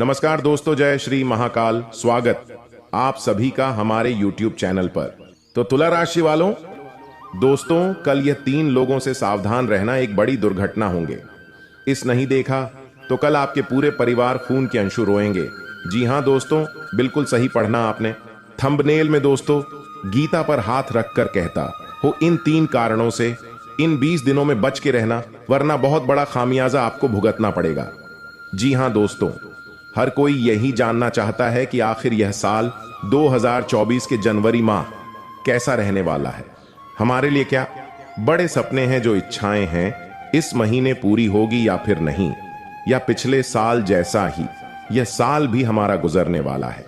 नमस्कार दोस्तों, जय श्री महाकाल। स्वागत आप सभी का हमारे YouTube चैनल पर। तो तुला राशि वालों, दोस्तों कल यह 3 लोगों से सावधान रहना एक बड़ी दुर्घटना होंगे। इस नहीं देखा तो कल आपके पूरे परिवार खून के अंशु रोएंगे। जी हां दोस्तों, बिल्कुल सही पढ़ना आपने। थंबनेल में दोस्तों गीता पर हाथ रखकर कहता हो इन 3 कारणों से इन 20 दिनों में बच के रहना, वरना बहुत बड़ा खामियाजा आपको भुगतना पड़ेगा। जी हां दोस्तों, हर कोई यही जानना चाहता है कि आखिर यह साल 2024 के जनवरी माह कैसा रहने वाला है। हमारे लिए क्या बड़े सपने हैं, जो इच्छाएं हैं इस महीने पूरी होगी या फिर नहीं, या पिछले साल जैसा ही यह साल भी हमारा गुजरने वाला है।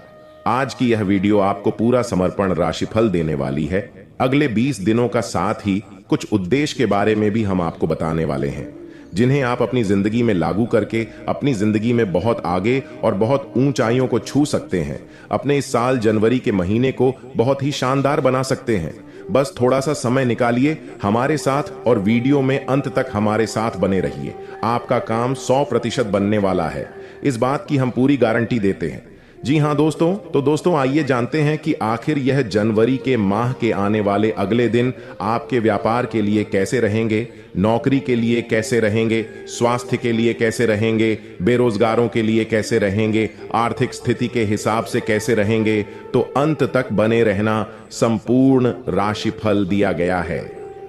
आज की यह वीडियो आपको पूरा समर्पण राशिफल देने वाली है। अगले 20 दिनों का साथ ही कुछ उद्देश्य के बारे में भी हम आपको बताने वाले हैं, जिन्हें आप अपनी जिंदगी में लागू करके अपनी जिंदगी में बहुत आगे और बहुत ऊंचाइयों को छू सकते हैं। अपने इस साल जनवरी के महीने को बहुत ही शानदार बना सकते हैं। बस थोड़ा सा समय निकालिए हमारे साथ और वीडियो में अंत तक हमारे साथ बने रहिए। आपका काम 100% बनने वाला है, इस बात की हम पूरी गारंटी देते हैं। जी हां दोस्तों, तो दोस्तों आइए जानते हैं कि आखिर यह जनवरी के माह के आने वाले अगले दिन आपके व्यापार के लिए कैसे रहेंगे, नौकरी के लिए कैसे रहेंगे, स्वास्थ्य के लिए कैसे रहेंगे, बेरोजगारों के लिए कैसे रहेंगे, आर्थिक स्थिति के हिसाब से कैसे रहेंगे। तो अंत तक बने रहना। संपूर्ण राशिफल दिया गया है।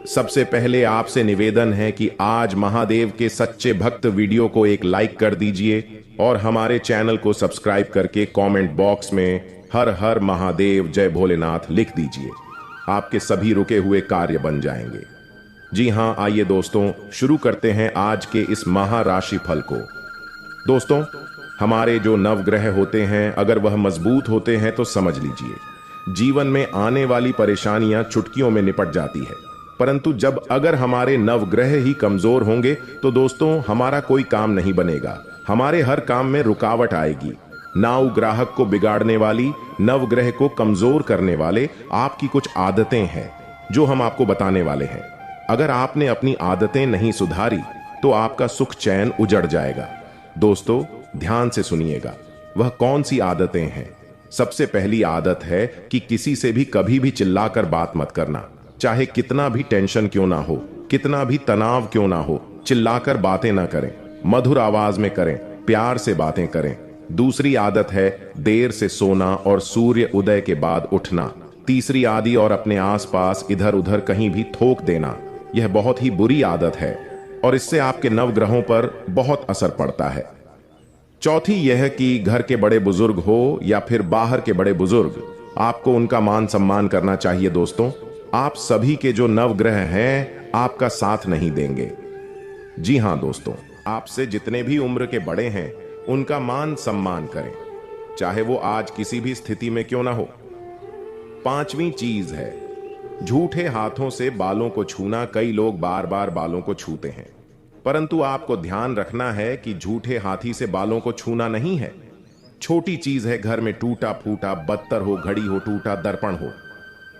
सबसे पहले आपसे निवेदन है कि आज महादेव के सच्चे भक्त वीडियो को एक लाइक कर दीजिए और हमारे चैनल को सब्सक्राइब करके कमेंट बॉक्स में हर हर महादेव जय भोलेनाथ लिख दीजिए। आपके सभी रुके हुए कार्य बन जाएंगे। जी हां, आइए दोस्तों शुरू करते हैं आज के इस महाराशि फल को। दोस्तों, हमारे जो नवग्रह होते हैं अगर वह मजबूत होते हैं तो समझ लीजिए जीवन में आने वाली परेशानियां चुटकियों में निपट जाती है। परंतु जब अगर हमारे नवग्रह ही कमजोर होंगे तो दोस्तों हमारा कोई काम नहीं बनेगा, हमारे हर काम में रुकावट आएगी। नाउ ग्राहक को बिगाड़ने वाली, नवग्रह को कमजोर करने वाले आपकी कुछ आदतें हैं जो हम आपको बताने वाले हैं। अगर आपने अपनी आदतें नहीं सुधारी तो आपका सुख चैन उजड़ जाएगा। दोस्तों ध्यान से सुनिएगा, वह कौन सी आदतें हैं। सबसे पहली आदत है कि किसी से भी कभी भी चिल्लाकर बात मत करना, चाहे कितना भी टेंशन क्यों ना हो, कितना भी तनाव क्यों ना हो। चिल्लाकर बातें ना करें, मधुर आवाज में करें, प्यार से बातें करें। दूसरी आदत है देर से सोना और सूर्य उदय के बाद उठना। तीसरी आदि और अपने आसपास इधर उधर कहीं भी थूक देना, यह बहुत ही बुरी आदत है और इससे आपके नवग्रहों पर बहुत असर पड़ता है। चौथी यह कि घर के बड़े बुजुर्ग हो या फिर बाहर के बड़े बुजुर्ग, आपको उनका मान सम्मान करना चाहिए। दोस्तों आप सभी के जो नवग्रह हैं आपका साथ नहीं देंगे। जी हां दोस्तों, आपसे जितने भी उम्र के बड़े हैं उनका मान सम्मान करें, चाहे वो आज किसी भी स्थिति में क्यों ना हो। 5वीं चीज है झूठे हाथों से बालों को छूना। कई लोग बार बार बालों को छूते हैं, परंतु आपको ध्यान रखना है कि झूठे हाथी से बालों को छूना नहीं है। छोटी चीज है घर में टूटा फूटा बत्तर हो, घड़ी हो, टूटा दर्पण हो।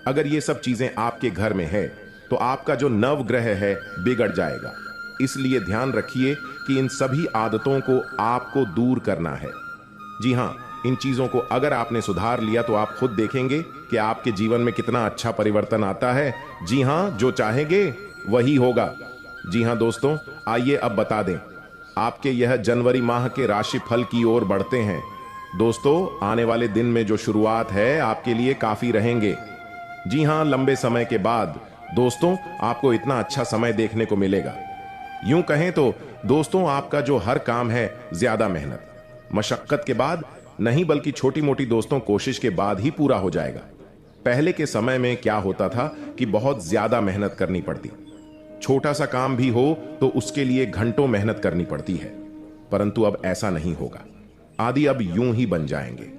अगर ये सब चीजें आपके घर में है तो आपका जो नवग्रह है बिगड़ जाएगा। इसलिए ध्यान रखिए कि इन सभी आदतों को आपको दूर करना है। जी हां, इन चीजों को अगर आपने सुधार लिया तो आप खुद देखेंगे कि आपके जीवन में कितना अच्छा परिवर्तन आता है। जी हां, जो चाहेंगे वही होगा। जी हां दोस्तों, आइए अब बता दें आपके यह जनवरी माह के राशि फल की ओर बढ़ते हैं। दोस्तों आने वाले दिन में जो शुरुआत है आपके लिए काफी रहेंगे। जी हां, लंबे समय के बाद दोस्तों आपको इतना अच्छा समय देखने को मिलेगा। यूं कहें तो दोस्तों आपका जो हर काम है ज्यादा मेहनत मशक्कत के बाद नहीं, बल्कि छोटी मोटी दोस्तों कोशिश के बाद ही पूरा हो जाएगा। पहले के समय में क्या होता था कि बहुत ज्यादा मेहनत करनी पड़ती, छोटा सा काम भी हो तो उसके लिए घंटों मेहनत करनी पड़ती है। परंतु अब ऐसा नहीं होगा, आदि अब यूं ही बन जाएंगे।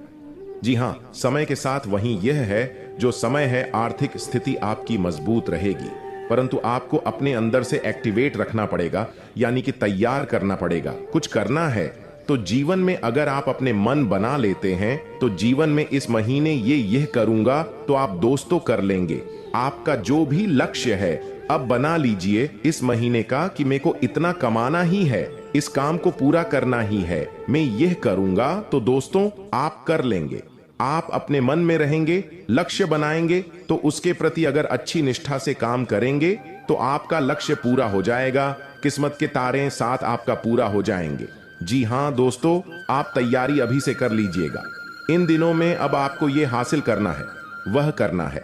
जी हां, समय के साथ वहीं यह है जो समय है आर्थिक स्थिति आपकी मजबूत रहेगी, परंतु आपको अपने अंदर से एक्टिवेट रखना पड़ेगा, यानी कि तैयार करना पड़ेगा। कुछ करना है तो जीवन में अगर आप अपने मन बना लेते हैं तो जीवन में इस महीने यह करूंगा तो आप दोस्तों कर लेंगे। आपका जो भी लक्ष्य है अब बना लीजिए इस महीने का कि मेरे को इतना कमाना ही है, इस काम को पूरा करना ही है, मैं यह करूंगा, तो दोस्तों आप कर लेंगे। आप अपने मन में रहेंगे, लक्ष्य बनाएंगे, तो उसके प्रति अगर अच्छी निष्ठा से काम करेंगे तो आपका लक्ष्य पूरा हो जाएगा। किस्मत के तारे साथ आपका पूरा हो जाएंगे। जी हां दोस्तों, आप तैयारी अभी से कर लीजिएगा। इन दिनों में अब आपको यह हासिल करना है, वह करना है।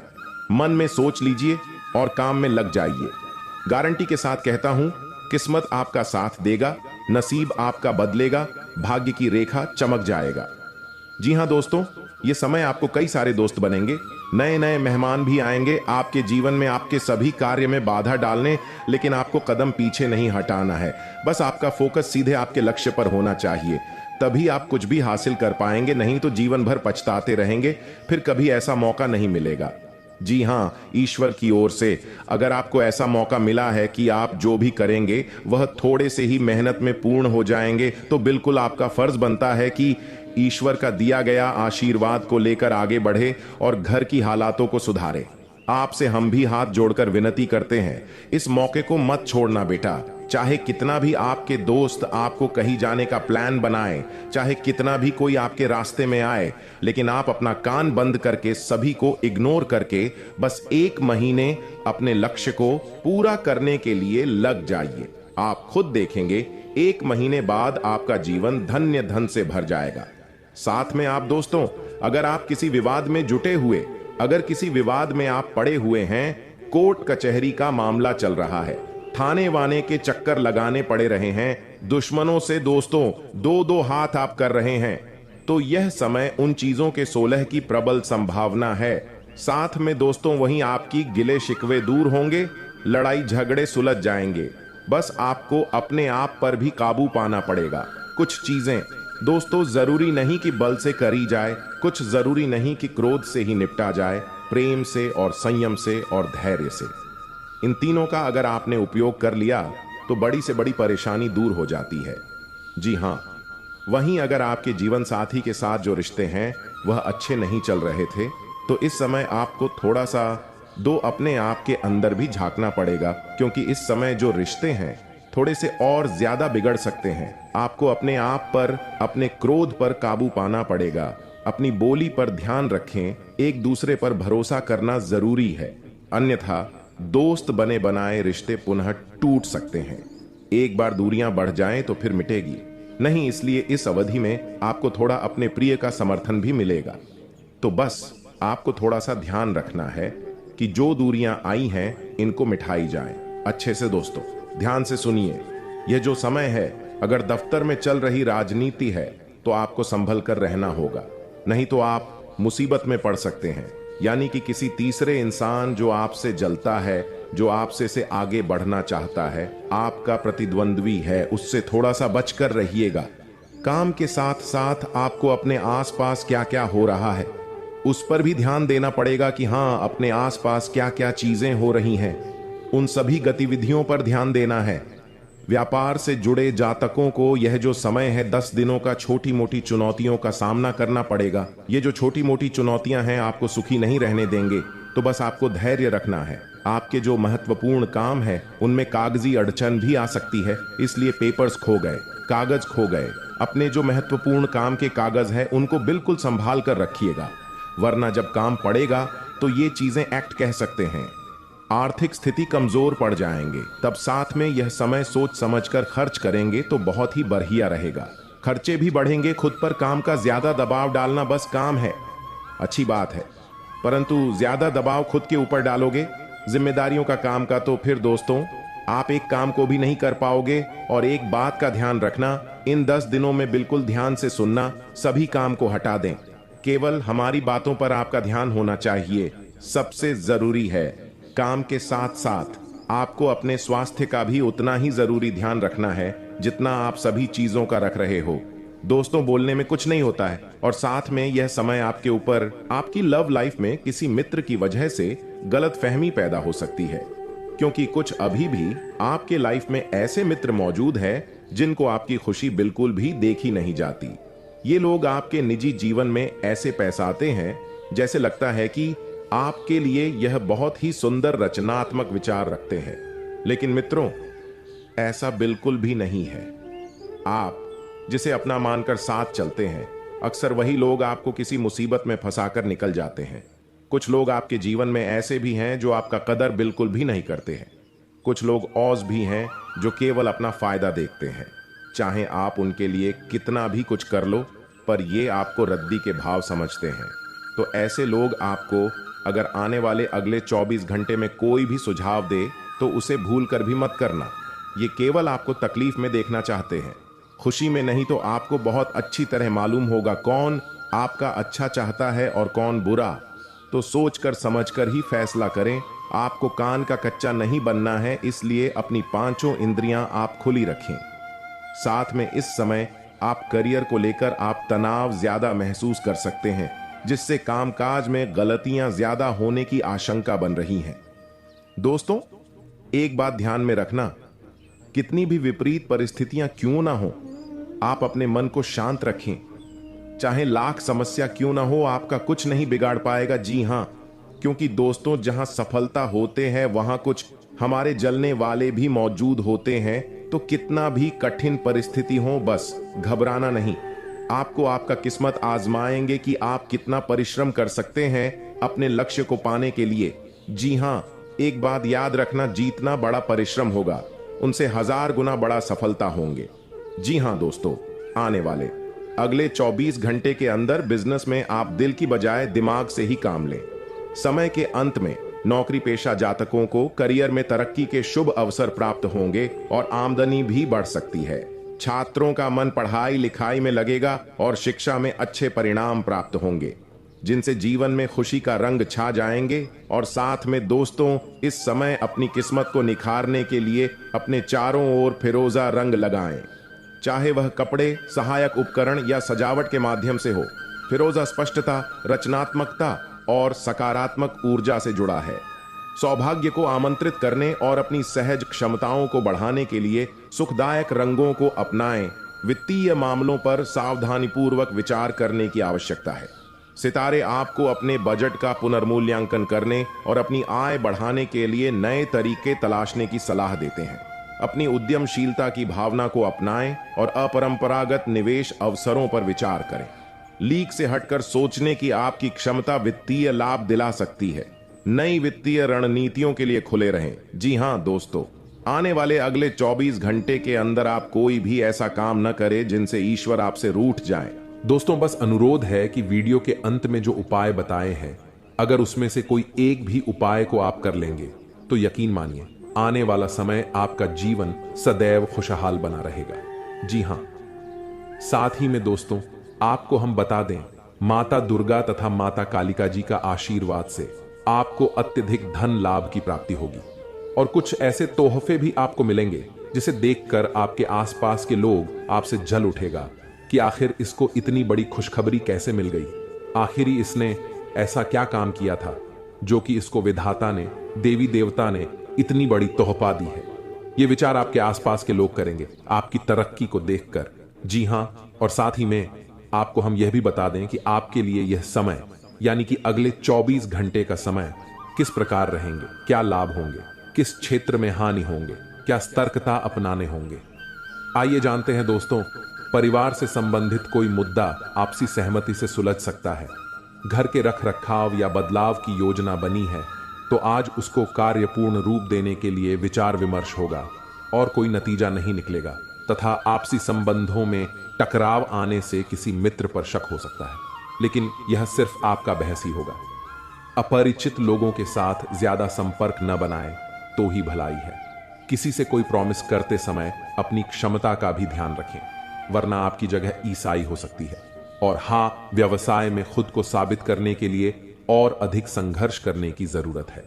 मन में सोच लीजिए और काम में लग जाइए। गारंटी के साथ कहता हूं, किस्मत आपका साथ देगा, नसीब आपका बदलेगा, भाग्य की रेखा चमक जाएगा। जी हां दोस्तों, ये समय आपको कई सारे दोस्त बनेंगे, नए नए मेहमान भी आएंगे आपके जीवन में, आपके सभी कार्य में बाधा डालने, लेकिन आपको कदम पीछे नहीं हटाना है। बस आपका फोकस सीधे आपके लक्ष्य पर होना चाहिए, तभी आप कुछ भी हासिल कर पाएंगे, नहीं तो जीवन भर पछताते रहेंगे, फिर कभी ऐसा मौका नहीं मिलेगा। जी हां, ईश्वर की ओर से अगर आपको ऐसा मौका मिला है कि आप जो भी करेंगे वह थोड़े से ही मेहनत में पूर्ण हो जाएंगे, तो बिल्कुल आपका फर्ज बनता है कि ईश्वर का दिया गया आशीर्वाद को लेकर आगे बढ़े और घर की हालातों को सुधारे। आपसे हम भी हाथ जोड़कर विनती करते हैं, इस मौके को मत छोड़ना बेटा। चाहे कितना भी आपके दोस्त आपको कहीं जाने का प्लान बनाए, चाहे कितना भी कोई आपके रास्ते में आए, लेकिन आप अपना कान बंद करके, सभी को इग्नोर करके बस 1 महीने अपने लक्ष्य को पूरा करने के लिए लग जाइए। आप खुद देखेंगे 1 महीने बाद आपका जीवन धन्य धन से भर जाएगा। साथ में आप दोस्तों, अगर आप किसी विवाद में जुटे हुए, अगर किसी विवाद में आप पड़े हुए हैं, कोर्ट कचहरी का मामला चल रहा है, थाने वाने के चक्कर लगाने पड़े रहे हैं, दुश्मनों से दोस्तों 2-2 हाथ आप कर रहे हैं, तो यह समय उन चीजों के 16 की प्रबल संभावना है। साथ में दोस्तों वहीं आपकी गिले शिकवे दूर होंगे, लड़ाई झगड़े सुलझ जाएंगे। बस आपको अपने आप पर भी काबू पाना पड़ेगा। कुछ चीजें दोस्तों जरूरी नहीं कि बल से करी जाए, कुछ जरूरी नहीं कि क्रोध से ही निपटा जाए, प्रेम से और संयम से और धैर्य से। इन तीनों का अगर आपने उपयोग कर लिया तो बड़ी से बड़ी परेशानी दूर हो जाती है। जी हां, वहीं अगर आपके जीवन साथी के साथ जो रिश्ते हैं वह अच्छे नहीं चल रहे थे, तो इस समय आपको थोड़ा सा अपने आप के अंदर भी झांकना पड़ेगा, क्योंकि इस समय जो रिश्ते हैं थोड़े से और ज्यादा बिगड़ सकते हैं। आपको अपने आप पर, अपने क्रोध पर काबू पाना पड़ेगा। अपनी बोली पर ध्यान रखें, एक दूसरे पर भरोसा करना जरूरी है, अन्यथा दोस्त बने बनाए रिश्ते पुनः टूट सकते हैं। एक बार दूरियां बढ़ जाएं तो फिर मिटेगी नहीं, इसलिए इस अवधि में आपको थोड़ा अपने प्रिय का समर्थन भी मिलेगा। तो बस आपको थोड़ा सा ध्यान रखना है कि जो दूरियां आई हैं इनको मिटाई जाएं। अच्छे से दोस्तों ध्यान से सुनिए, यह जो समय है, अगर दफ्तर में चल रही राजनीति है तो आपको संभल कर रहना होगा, नहीं तो आप मुसीबत में पड़ सकते हैं। यानी कि किसी तीसरे इंसान जो आपसे जलता है, जो आपसे से आगे बढ़ना चाहता है, आपका प्रतिद्वंद्वी है, उससे थोड़ा सा बचकर रहिएगा। काम के साथ साथ आपको अपने आसपास क्या क्या हो रहा है उस पर भी ध्यान देना पड़ेगा कि हाँ, अपने आसपास क्या क्या चीजें हो रही हैं, उन सभी गतिविधियों पर ध्यान देना है। व्यापार से जुड़े जातकों को यह जो समय है 10 दिनों का छोटी मोटी चुनौतियों का सामना करना पड़ेगा। ये जो छोटी मोटी चुनौतियां हैं आपको सुखी नहीं रहने देंगे, तो बस आपको धैर्य रखना है। आपके जो महत्वपूर्ण काम है उनमें कागजी अड़चन भी आ सकती है, इसलिए पेपर्स खो गए, कागज खो गए। अपने जो महत्वपूर्ण काम के कागज है उनको बिल्कुल संभाल कर रखिएगा, वरना जब काम पड़ेगा तो ये चीजें एक्ट कह सकते हैं। आर्थिक स्थिति कमजोर पड़ जाएंगे, तब साथ में यह समय सोच समझकर खर्च करेंगे तो बहुत ही बढ़िया रहेगा। खर्चे भी बढ़ेंगे, खुद पर काम का ज्यादा दबाव डालना बस काम है, अच्छी बात है, परंतु ज्यादा दबाव खुद के ऊपर डालोगे जिम्मेदारियों का, काम का, तो फिर दोस्तों आप एक काम को भी नहीं कर पाओगे। और एक बात का ध्यान रखना, इन 10 दिनों में बिल्कुल ध्यान से सुनना, सभी काम को हटा दें, केवल हमारी बातों पर आपका ध्यान होना चाहिए। सबसे जरूरी है, काम के साथ साथ आपको अपने स्वास्थ्य का भी उतना ही जरूरी ध्यान रखना है जितना आप सभी चीजों का रख रहे हो। दोस्तों बोलने में कुछ नहीं होता है, और साथ में यह समय आपके ऊपर, आपकी लव लाइफ में किसी मित्र की वजह से गलतफहमी पैदा हो सकती है, क्योंकि कुछ अभी भी आपके लाइफ में ऐसे मित्र मौजूद हैं जिनको आपकी खुशी बिल्कुल भी देखी नहीं जाती। ये लोग आपके निजी जीवन में ऐसे पैसाते हैं जैसे लगता है कि आपके लिए यह बहुत ही सुंदर रचनात्मक विचार रखते हैं, लेकिन मित्रों ऐसा बिल्कुल भी नहीं है। आप जिसे अपना मानकर साथ चलते हैं, अक्सर वही लोग आपको किसी मुसीबत में फंसाकर निकल जाते हैं। कुछ लोग आपके जीवन में ऐसे भी हैं जो आपका कदर बिल्कुल भी नहीं करते हैं। कुछ लोग औज भी हैं जो केवल अपना फायदा देखते हैं, चाहे आप उनके लिए कितना भी कुछ कर लो, पर ये आपको रद्दी के भाव समझते हैं। तो ऐसे लोग आपको अगर आने वाले अगले 24 घंटे में कोई भी सुझाव दे तो उसे भूल कर भी मत करना। ये केवल आपको तकलीफ में देखना चाहते हैं, खुशी में नहीं। तो आपको बहुत अच्छी तरह मालूम होगा कौन आपका अच्छा चाहता है और कौन बुरा। तो सोचकर समझकर ही फैसला करें। आपको कान का कच्चा नहीं बनना है, इसलिए अपनी पांचों इंद्रियां आप खुली रखें। साथ में इस समय आप करियर को लेकर आप तनाव ज्यादा महसूस कर सकते हैं, जिससे कामकाज में गलतियां ज्यादा होने की आशंका बन रही हैं। दोस्तों, एक बात ध्यान में रखना, कितनी भी विपरीत परिस्थितियां क्यों ना हो, आप अपने मन को शांत रखें। चाहे लाख समस्या क्यों ना हो, आपका कुछ नहीं बिगाड़ पाएगा। जी हां, क्योंकि दोस्तों, जहां सफलता होते हैं वहां कुछ हमारे जलने वाले भी मौजूद होते हैं। तो कितना भी कठिन परिस्थिति हो, बस घबराना नहीं। आपको आपका किस्मत आजमाएंगे कि आप कितना परिश्रम कर सकते हैं अपने लक्ष्य को पाने के लिए। जी हां, एक बात याद रखना, जीतना बड़ा परिश्रम होगा, उनसे 1000 गुना बड़ा सफलता होंगे। जी हां दोस्तों, आने वाले अगले 24 घंटे के अंदर बिजनेस में आप दिल की बजाय दिमाग से ही काम लें। समय के अंत में नौकरी पेशा जातकों को करियर में तरक्की के शुभ अवसर प्राप्त होंगे और आमदनी भी बढ़ सकती है। छात्रों का मन पढ़ाई लिखाई में लगेगा और शिक्षा में अच्छे परिणाम प्राप्त होंगे, जिनसे जीवन में खुशी का रंग छा जाएंगे। और साथ में दोस्तों, इस समय अपनी किस्मत को निखारने के लिए अपने चारों ओर फिरोजा रंग लगाएं, चाहे वह कपड़े, सहायक उपकरण या सजावट के माध्यम से हो। फिरोजा स्पष्टता, रचनात्मकता और सकारात्मक ऊर्जा से जुड़ा है। सौभाग्य को आमंत्रित करने और अपनी सहज क्षमताओं को बढ़ाने के लिए सुखदायक रंगों को अपनाएं। वित्तीय मामलों पर सावधानीपूर्वक विचार करने की आवश्यकता है। सितारे आपको अपने बजट का पुनर्मूल्यांकन करने और अपनी आय बढ़ाने के लिए नए तरीके तलाशने की सलाह देते हैं। अपनी उद्यमशीलता की भावना को अपनाएं और अपरंपरागत निवेश अवसरों पर विचार करें। लीक से हटकर सोचने की आपकी क्षमता वित्तीय लाभ दिला सकती है। नई वित्तीय रणनीतियों के लिए खुले रहें। जी हां दोस्तों, आने वाले अगले 24 घंटे के अंदर आप कोई भी ऐसा काम न करें जिनसे ईश्वर आपसे रूठ जाए। दोस्तों, बस अनुरोध है कि वीडियो के अंत में जो उपाय बताए हैं, अगर उसमें से कोई एक भी उपाय को आप कर लेंगे तो यकीन मानिए आने वाला समय आपका जीवन सदैव खुशहाल बना रहेगा। जी हां, साथ ही में दोस्तों, आपको हम बता दें, माता दुर्गा तथा माता कालिका जी का आशीर्वाद से आपको अत्यधिक धन लाभ की प्राप्ति होगी और कुछ ऐसे तोहफे भी आपको मिलेंगे जिसे देखकर आपके आसपास के लोग आपसे जल उठेगा कि आखिर इसको इतनी बड़ी खुशखबरी कैसे मिल गई। आखिर ही इसने ऐसा क्या काम किया था जो कि इसको विधाता ने, देवी देवता ने इतनी बड़ी तोहफा दी है। ये विचार आपके आसपास के लोग करेंगे आपकी तरक्की को देखकर। जी हां, और साथ ही में आपको हम यह भी बता दें कि आपके लिए यह समय यानी कि अगले 24 घंटे का समय किस प्रकार रहेंगे, क्या लाभ होंगे, किस क्षेत्र में हानि होंगे, क्या सतर्कता अपनाने होंगे। आइए जानते हैं दोस्तों, परिवार से संबंधित कोई मुद्दा आपसी सहमति से सुलझ सकता है। घर के रख रखाव या बदलाव की योजना बनी है तो आज उसको कार्यपूर्ण रूप देने के लिए विचार विमर्श होगा और कोई नतीजा नहीं निकलेगा तथा आपसी संबंधों में टकराव आने से किसी मित्र पर शक हो सकता है, लेकिन यह सिर्फ आपका बहस ही होगा। अपरिचित लोगों के साथ ज्यादा संपर्क न बनाएं तो ही भलाई है। किसी से कोई प्रॉमिस करते समय अपनी क्षमता का भी ध्यान रखें, वरना आपकी जगह ईसाई हो सकती है। और हाँ, व्यवसाय में खुद को साबित करने के लिए और अधिक संघर्ष करने की जरूरत है।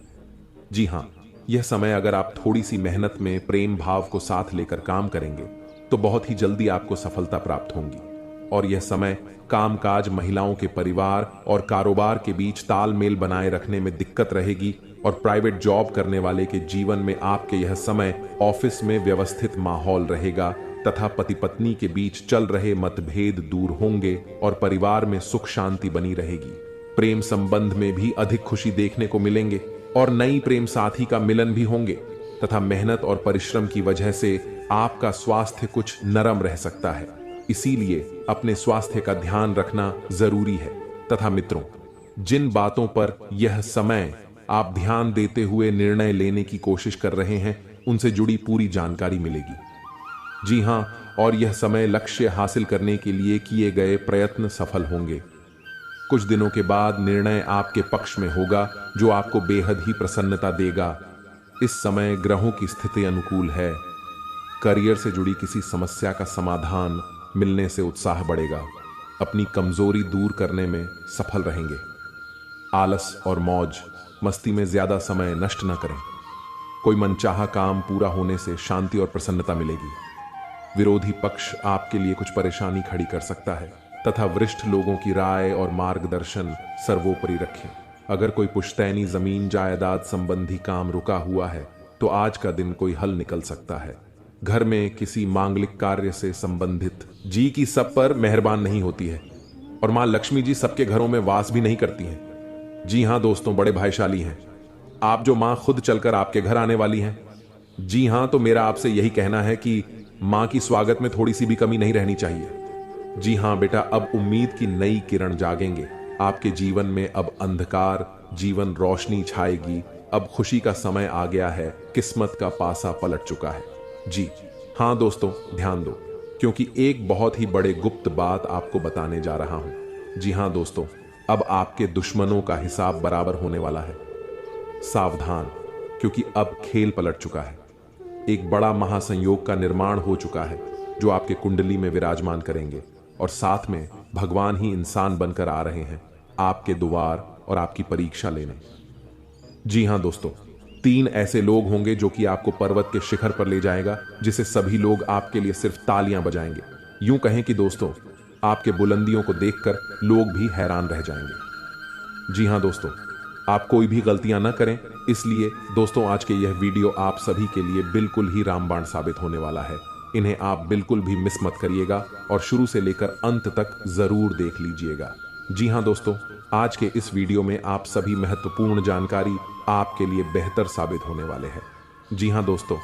जी हां, यह समय अगर आप थोड़ी सी मेहनत में प्रेम भाव को साथ लेकर काम करेंगे तो बहुत ही जल्दी आपको सफलता प्राप्त होगी। और यह समय कामकाज, महिलाओं के परिवार और कारोबार के बीच तालमेल बनाए रखने में दिक्कत रहेगी और प्राइवेट जॉब करने वाले के जीवन में आपके यह समय ऑफिस में व्यवस्थित माहौल रहेगा तथा पति पत्नी के बीच चल रहे मतभेद दूर होंगे और परिवार में सुख शांति बनी रहेगी। प्रेम संबंध में भी अधिक खुशी देखने को मिलेंगे और नई प्रेम साथी का मिलन भी होंगे तथा मेहनत और परिश्रम की वजह से आपका स्वास्थ्य कुछ नरम रह सकता है। इसीलिए अपने स्वास्थ्य का ध्यान रखना जरूरी है। तथा मित्रों, जिन बातों पर यह समय आप ध्यान देते हुए निर्णय लेने की कोशिश कर रहे हैं, उनसे जुड़ी पूरी जानकारी मिलेगी। जी हां, और यह समय लक्ष्य हासिल करने के लिए किए गए प्रयत्न सफल होंगे। कुछ दिनों के बाद निर्णय आपके पक्ष में होगा, जो आपको बेहद ही प्रसन्नता देगा। इस समय ग्रहों की स्थिति अनुकूल है। करियर से जुड़ी किसी समस्या का समाधान मिलने से उत्साह बढ़ेगा। अपनी कमजोरी दूर करने में सफल रहेंगे। आलस और मौज मस्ती में ज्यादा समय नष्ट न करें। कोई मनचाहा काम पूरा होने से शांति और प्रसन्नता मिलेगी। विरोधी पक्ष आपके लिए कुछ परेशानी खड़ी कर सकता है, तथा वरिष्ठ लोगों की राय और मार्गदर्शन सर्वोपरि रखें। अगर कोई पुश्तैनी जमीन जायदाद संबंधी काम रुका हुआ है, तो आज का दिन कोई हल निकल सकता है। घर में किसी मांगलिक कार्य से संबंधित जी की सब पर मेहरबान नहीं होती है, और मां लक्ष्मी जी सबके घरों में वास भी नहीं करती हैं। जी हां दोस्तों, बड़े भाग्यशाली हैं आप जो मां खुद चलकर आपके घर आने वाली हैं। जी हां, तो मेरा आपसे यही कहना है कि मां की स्वागत में थोड़ी सी भी कमी नहीं रहनी चाहिए। जी हां बेटा, अब उम्मीद की नई किरण जागेंगे। आपके जीवन में अब अंधकार जीवन रोशनी छाएगी। अब खुशी का समय आ गया है। किस्मत का पासा पलट चुका है। जी हां दोस्तों, ध्यान दो, क्योंकि एक बहुत ही बड़े गुप्त बात आपको बताने जा रहा हूं। जी हां दोस्तों, अब आपके दुश्मनों का हिसाब बराबर होने वाला है। सावधान, क्योंकि अब खेल पलट चुका है। एक बड़ा महासंयोग का निर्माण हो चुका है, जो आपके कुंडली में विराजमान करेंगे, और साथ में भगवान ही इंसान बनकर आ रहे हैं आपके द्वार और आपकी परीक्षा लेने। जी हां दोस्तों, 3 ऐसे लोग होंगे जो कि आपको पर्वत के शिखर पर ले जाएगा, जिसे सभी लोग आपके लिए सिर्फ तालियां बजाएंगे। यूं कहें कि दोस्तों, आपके बुलंदियों को देखकर लोग भी हैरान रह जाएंगे। जी हां दोस्तों, आप कोई भी गलतियां न करें। इसलिए दोस्तों, आज के यह वीडियो आप सभी के लिए बिल्कुल ही रामबाण साबित होने वाला है। इन्हें आप बिल्कुल भी मिस मत करिएगा और शुरू से लेकर अंत तक जरूर देख लीजिएगा। जी हां दोस्तों, आज के इस वीडियो में आप सभी महत्वपूर्ण जानकारी आपके लिए बेहतर साबित होने वाले हैं। जी हां दोस्तों,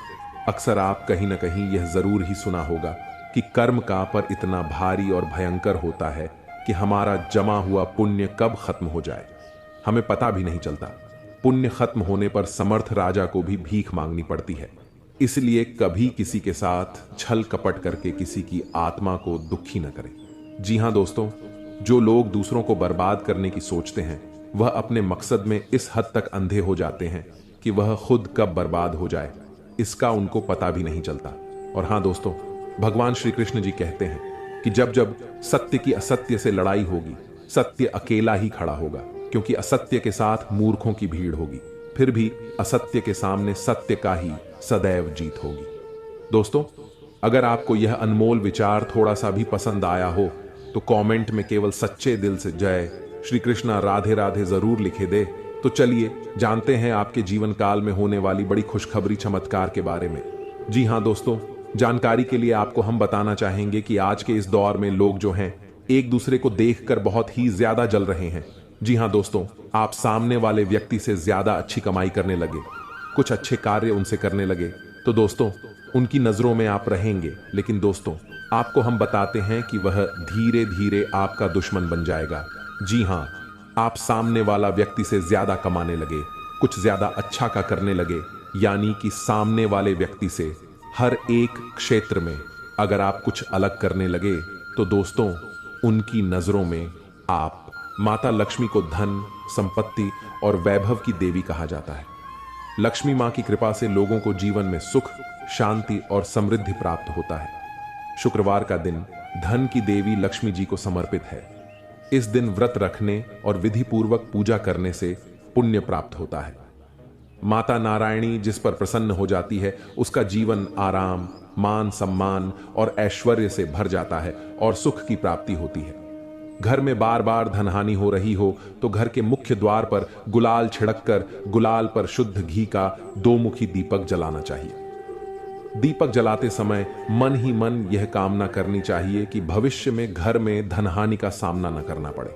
अक्सर आप कहीं ना कहीं यह जरूर ही सुना होगा कि कर्म का पर इतना भारी और भयंकर होता है कि हमारा जमा हुआ पुण्य कब खत्म हो जाए हमें पता भी नहीं चलता। पुण्य खत्म होने पर समर्थ राजा को भी भीख मांगनी पड़ती है। इसलिए कभी किसी के साथ छल कपट करके किसी की आत्मा को दुखी न करें। जी हां दोस्तों, जो लोग दूसरों को बर्बाद करने की सोचते हैं, वह अपने मकसद में इस हद तक अंधे हो जाते हैं कि वह खुद कब बर्बाद हो जाए इसका उनको पता भी नहीं चलता। और हां दोस्तों, भगवान श्री कृष्ण जी कहते हैं कि जब जब सत्य की असत्य से लड़ाई होगी, सत्य अकेला ही खड़ा होगा, क्योंकि असत्य के साथ मूर्खों की भीड़ होगी। फिर भी असत्य के सामने सत्य का ही सदैव जीत होगी। दोस्तों, अगर आपको यह अनमोल विचार थोड़ा सा भी पसंद आया हो, तो कमेंट में केवल सच्चे दिल से जय श्री कृष्णा राधे राधे जरूर लिखे दे। तो चलिए जानते हैं आपके जीवन काल में होने वाली बड़ी खुशखबरी चमत्कार के बारे में। जी हां दोस्तों, जानकारी के लिए आपको हम बताना चाहेंगे कि आज के इस दौर में लोग जो हैं, एक दूसरे को देखकर बहुत ही ज्यादा जल रहे हैं। जी हां दोस्तों, आप सामने वाले व्यक्ति से ज्यादा अच्छी कमाई करने लगे, कुछ अच्छे कार्य उनसे करने लगे, तो दोस्तों उनकी नजरों में आप रहेंगे। लेकिन दोस्तों, आपको हम बताते हैं कि वह धीरे धीरे आपका दुश्मन बन जाएगा। जी हां, आप सामने वाला व्यक्ति से ज्यादा कमाने लगे, कुछ ज्यादा अच्छा का करने लगे, यानी कि सामने वाले व्यक्ति से हर एक क्षेत्र में अगर आप कुछ अलग करने लगे, तो दोस्तों उनकी नजरों में आप माता लक्ष्मी को धन, संपत्ति और वैभव की देवी कहा जाता है। लक्ष्मी मां की कृपा से लोगों को जीवन में सुख, शांति और समृद्धि प्राप्त होता है। शुक्रवार का दिन धन की देवी लक्ष्मी जी को समर्पित है। इस दिन व्रत रखने और विधि पूर्वक पूजा करने से पुण्य प्राप्त होता है। माता नारायणी जिस पर प्रसन्न हो जाती है, उसका जीवन आराम, मान सम्मान और ऐश्वर्य से भर जाता है और सुख की प्राप्ति होती है। घर में बार बार धनहानि हो रही हो, तो घर के मुख्य द्वार पर गुलाल छिड़ककर गुलाल पर शुद्ध घी का 2 मुखी दीपक जलाना चाहिए। दीपक जलाते समय मन ही मन यह कामना करनी चाहिए कि भविष्य में घर में धनहानि का सामना न करना पड़े।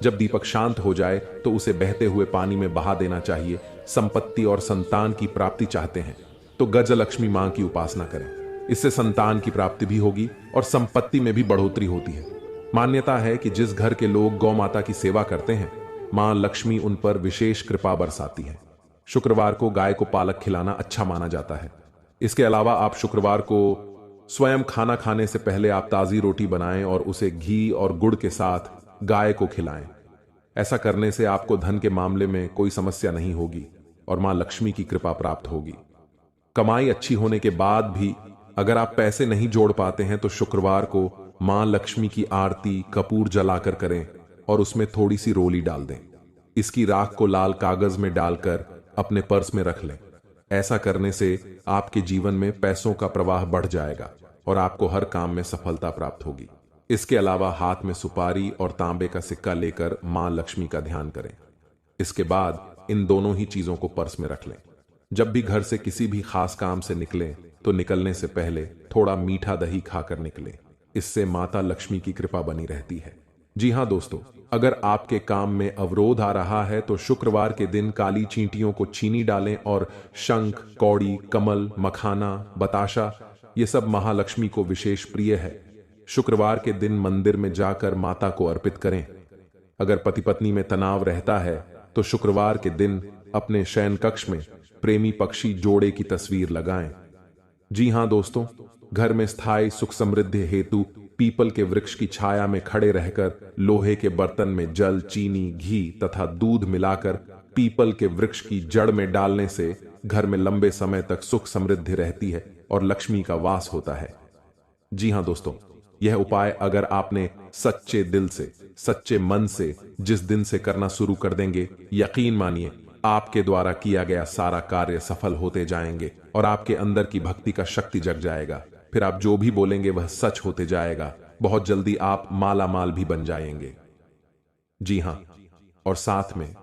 जब दीपक शांत हो जाए तो उसे बहते हुए पानी में बहा देना चाहिए। संपत्ति और संतान की प्राप्ति चाहते हैं तो गजलक्ष्मी मां की उपासना करें। इससे संतान की प्राप्ति भी होगी और संपत्ति में भी बढ़ोतरी होती है। मान्यता है कि जिस घर के लोग गौ माता की सेवा करते हैं, मां लक्ष्मी उन पर विशेष कृपा बरसाती है। शुक्रवार को गाय को पालक खिलाना अच्छा माना जाता है। इसके अलावा आप शुक्रवार को स्वयं खाना खाने से पहले आप ताजी रोटी बनाएं और उसे घी और गुड़ के साथ गाय को खिलाएं। ऐसा करने से आपको धन के मामले में कोई समस्या नहीं होगी और मां लक्ष्मी की कृपा प्राप्त होगी। कमाई अच्छी होने के बाद भी अगर आप पैसे नहीं जोड़ पाते हैं तो शुक्रवार को मां लक्ष्मी की आरती कपूर जलाकर करें और उसमें थोड़ी सी रोली डाल दें। इसकी राख को लाल कागज में डालकर अपने पर्स में रख लें। ऐसा करने से आपके जीवन में पैसों का प्रवाह बढ़ जाएगा और आपको हर काम में सफलता प्राप्त होगी। इसके अलावा हाथ में सुपारी और तांबे का सिक्का लेकर मां लक्ष्मी का ध्यान करें। इसके बाद इन दोनों ही चीजों को पर्स में रख लें। जब भी घर से किसी भी खास काम से निकलें तो निकलने से पहले थोड़ा मीठा दही खाकर निकलें। इससे माता लक्ष्मी की कृपा बनी रहती है। जी हां दोस्तों, अगर आपके काम में अवरोध आ रहा है तो शुक्रवार के दिन काली चींटियों को चीनी डालें और शंख, कौड़ी, कमल, मखाना, बताशा ये सब महालक्ष्मी को विशेष प्रिय है। शुक्रवार के दिन मंदिर में जाकर माता को अर्पित करें। अगर पति पत्नी में तनाव रहता है तो शुक्रवार के दिन अपने शयन कक्ष में प्रेमी पक्षी जोड़े की तस्वीर लगाएं। जी हां दोस्तों, घर में स्थायी सुख समृद्धि हेतु पीपल के वृक्ष की छाया में खड़े रहकर लोहे के बर्तन में जल, चीनी, घी तथा दूध मिलाकर पीपल के वृक्ष की जड़ में डालने से घर में लंबे समय तक सुख समृद्धि रहती है और लक्ष्मी का वास होता है। जी हां दोस्तों, यह उपाय अगर आपने सच्चे दिल से, सच्चे मन से जिस दिन से करना शुरू कर देंगे, यकीन मानिए आपके द्वारा किया गया सारा कार्य सफल होते जाएंगे और आपके अंदर की भक्ति का शक्ति जग जाएगा। फिर आप जो भी बोलेंगे वह सच होते जाएगा। बहुत जल्दी आप माला माल भी बन जाएंगे। जी हां, और साथ में